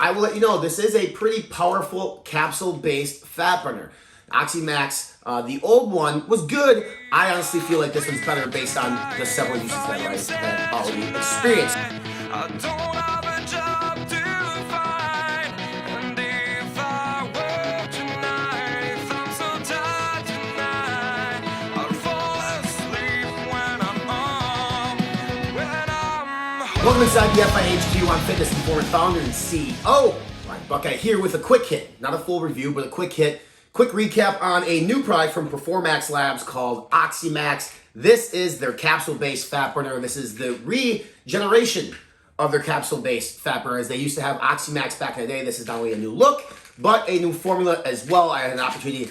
I will let you know this is a pretty powerful capsule-based fat burner. OxyMax, the old one, was good. I honestly feel like this one's better based on the several uses that I've already experienced. Welcome inside the FIHQ. I'm Fitness Informant founder and CEO. Ryan Buckeye here with a quick hit, not a full review, but a quick hit. Quick recap on a new product from Performax Labs called OxyMax. This is their capsule-based fat burner. This is the regeneration of their capsule-based fat burner. As they used to have OxyMax back in the day, this is not only a new look, but a new formula as well. I had an opportunity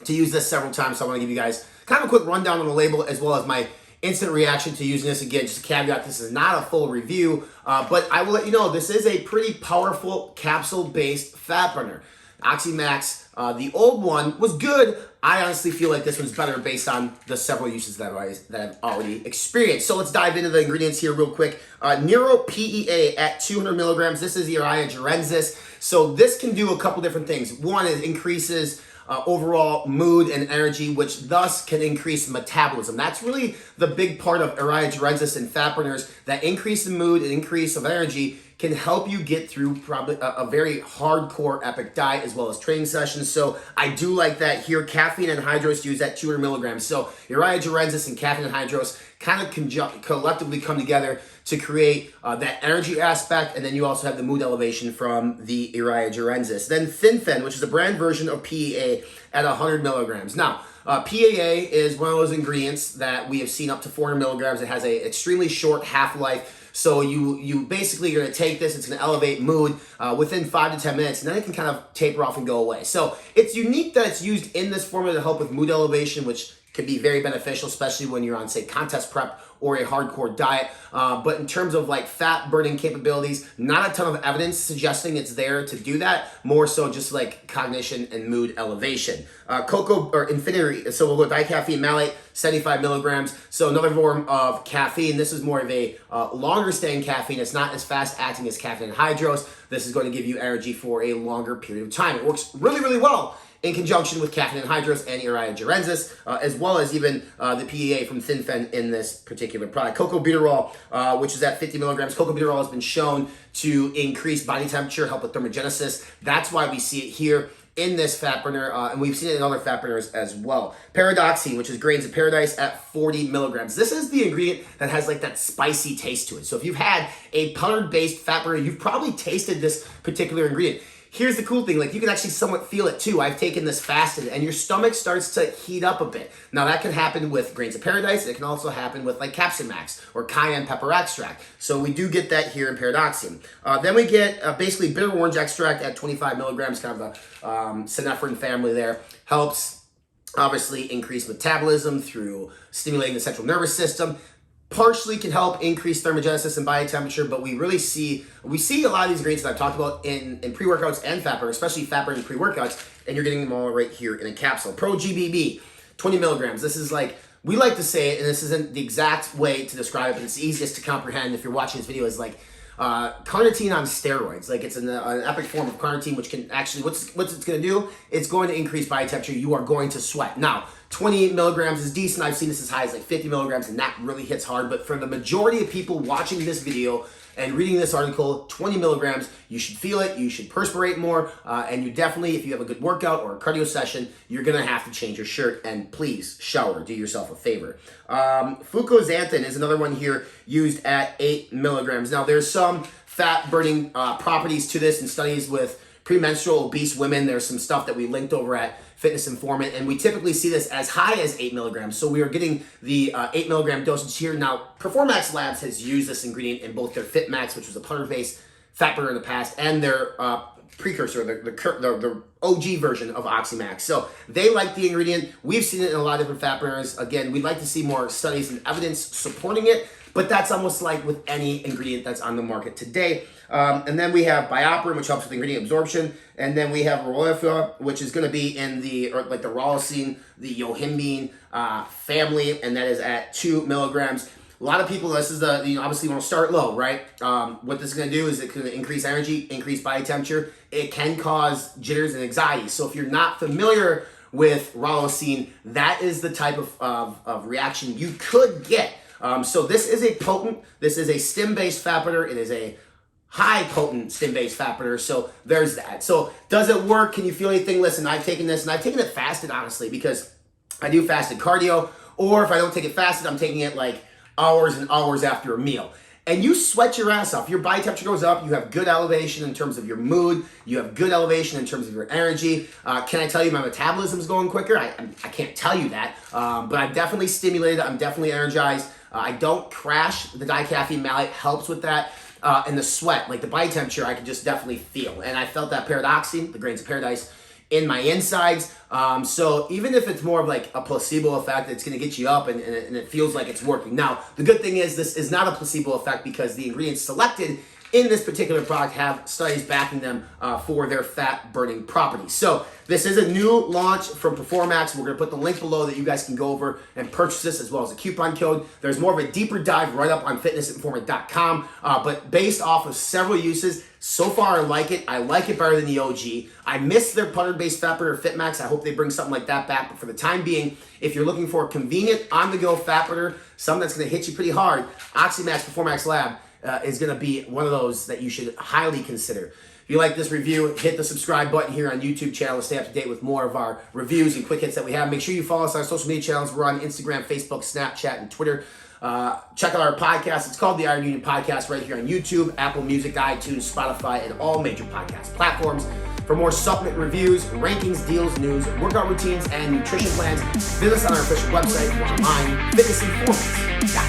to use this several times, so I want to give you guys kind of a quick rundown on the label as well as my instant reaction to using this. Again, just a caveat, this is not a full review, but I will let you know this is a pretty powerful capsule-based fat burner. OxyMax, the old one, was good. I honestly feel like this one's better based on the several uses that I've already experienced. So let's dive into the ingredients here real quick. Neuro PEA at 200 milligrams. This is Eria Jarensis. So this can do a couple different things. One, it increases overall mood and energy, which thus can increase metabolism. That's really the big part of Eria Jarensis and fat burners. That increase in mood and increase of energy can help you get through probably a very hardcore epic diet as well as training sessions. So I do like that here. Caffeine and hydrose used at 200 milligrams. So Eria Jarensis and caffeine and hydrose kind of collectively come together to create that energy aspect, and then you also have the mood elevation from the Eria Jarensis. Then Fin, which is a brand version of PEA at 100 milligrams. Now, PEA is one of those ingredients that we have seen up to 400 milligrams. It has an extremely short half-life. So you basically are going to take this, it's going to elevate mood within 5 to 10 minutes, and then it can kind of taper off and go away. So it's unique that it's used in this formula to help with mood elevation, which can be very beneficial, especially when you're on, say, contest prep or a hardcore diet. But in terms of like fat burning capabilities, not a ton of evidence suggesting it's there to do that, more so just like cognition and mood elevation. Cocoa or infinity, so we'll go dicaffeine malate, 75 milligrams. So another form of caffeine. This is more of a longer staying caffeine. It's not as fast acting as caffeine and hydrose. This is going to give you energy for a longer period of time. It works really, really well in conjunction with caffeine and hydrose and Eria Jarensis, as well as even the PEA from Fin in this particular product. Cocoa butyrol, which is at 50 milligrams. Cocoa butyrol has been shown to increase body temperature, help with thermogenesis. That's why we see it here in this fat burner, and we've seen it in other fat burners as well. Paradoxine, which is grains of paradise at 40 milligrams. This is the ingredient that has like that spicy taste to it. So if you've had a powdered-based fat burner, you've probably tasted this particular ingredient. Here's the cool thing, like you can actually somewhat feel it too. I've taken this fasted and your stomach starts to heat up a bit. Now that can happen with grains of paradise. It can also happen with like OxyMax or cayenne pepper extract. So we do get that here in paradoxine. Then we get basically bitter orange extract at 25 milligrams, kind of a synephrine family there. Helps obviously increase metabolism through stimulating the central nervous system. Partially can help increase thermogenesis and body temperature, but we see a lot of these ingredients that I've talked about in pre-workouts and fat burn, especially fat burning pre-workouts, and you're getting them all right here in a capsule. Pro GBB, 20 milligrams. This is like, we like to say it, and this isn't the exact way to describe it, but it's the easiest to comprehend if you're watching this video, is like carnitine on steroids. Like it's an epic form of carnitine, which can actually, what's it's going to do? It's going to increase body temperature. You are going to sweat. Now, 28 milligrams is decent. I've seen this as high as like 50 milligrams, and that really hits hard. But for the majority of people watching this video and reading this article, 20 milligrams, you should feel it, you should perspirate more, and you definitely, if you have a good workout or a cardio session, you're gonna have to change your shirt, and please shower, do yourself a favor. Fucoxanthin is another one here used at 8 milligrams. Now there's some fat burning properties to this in studies with premenstrual obese women. There's some stuff that we linked over at Fitness Informant, and we typically see this as high as 8 milligrams. So we are getting the 8 milligram dosage here. Now, Performax Labs has used this ingredient in both their FitMax, which was a powder-based fat burner in the past, and their precursor, the OG version of OxyMax. So they like the ingredient. We've seen it in a lot of different fat burners. Again, we'd like to see more studies and evidence supporting it, but that's almost like with any ingredient that's on the market today. And then we have BioPerine, which helps with ingredient absorption. And then we have Rauwolscine, which is going to be in the Rauwolscine, the yohimbine family, and that is at 2 milligrams. A lot of people, this is the, obviously you want to start low, right? What this is going to do is it's going to increase energy, increase body temperature. It can cause jitters and anxiety. So if you're not familiar with Rauwolscine, that is the type of reaction you could get. So this is a stim-based fat burner. It is a high potent stim-based fat burner. So there's that. So does it work? Can you feel anything? Listen, I've taken this and I've taken it fasted, honestly, because I do fasted cardio, or if I don't take it fasted, I'm taking it like hours and hours after a meal. And you sweat your ass off. Your body temperature goes up. You have good elevation in terms of your mood. You have good elevation in terms of your energy. Can I tell you my metabolism is going quicker? I can't tell you that, but I'm definitely stimulated. I'm definitely energized. I don't crash. The dicaffeine malate helps with that. And the sweat, like the body temperature, I can just definitely feel. And I felt that paradoxine, the grains of paradise, in my insides. So even if it's more of like a placebo effect, it's going to get you up and it feels like it's working. Now, the good thing is this is not a placebo effect because the ingredients selected in this particular product have studies backing them for their fat burning properties. So this is a new launch from Performax. We're going to put the link below that you guys can go over and purchase this, as well as a coupon code. There's more of a deeper dive right up on fitnessinformant.com, but based off of several uses, so far I like it. I like it better than the OG. I miss their putter-based fat burner FitMax. I hope they bring something like that back. But for the time being, if you're looking for a convenient on-the-go fat burner, something that's going to hit you pretty hard, OxyMax Performax Lab is going to be one of those that you should highly consider. If you like this review, hit the subscribe button here on YouTube channel to stay up to date with more of our reviews and quick hits that we have. Make sure you follow us on our social media channels. We're on Instagram, Facebook, Snapchat, and Twitter. Check out our podcast. It's called the Iron Union Podcast right here on YouTube, Apple Music, iTunes, Spotify, and all major podcast platforms. For more supplement reviews, rankings, deals, news, workout routines, and nutrition plans, visit us on our official website or online, fitnessinformants.com.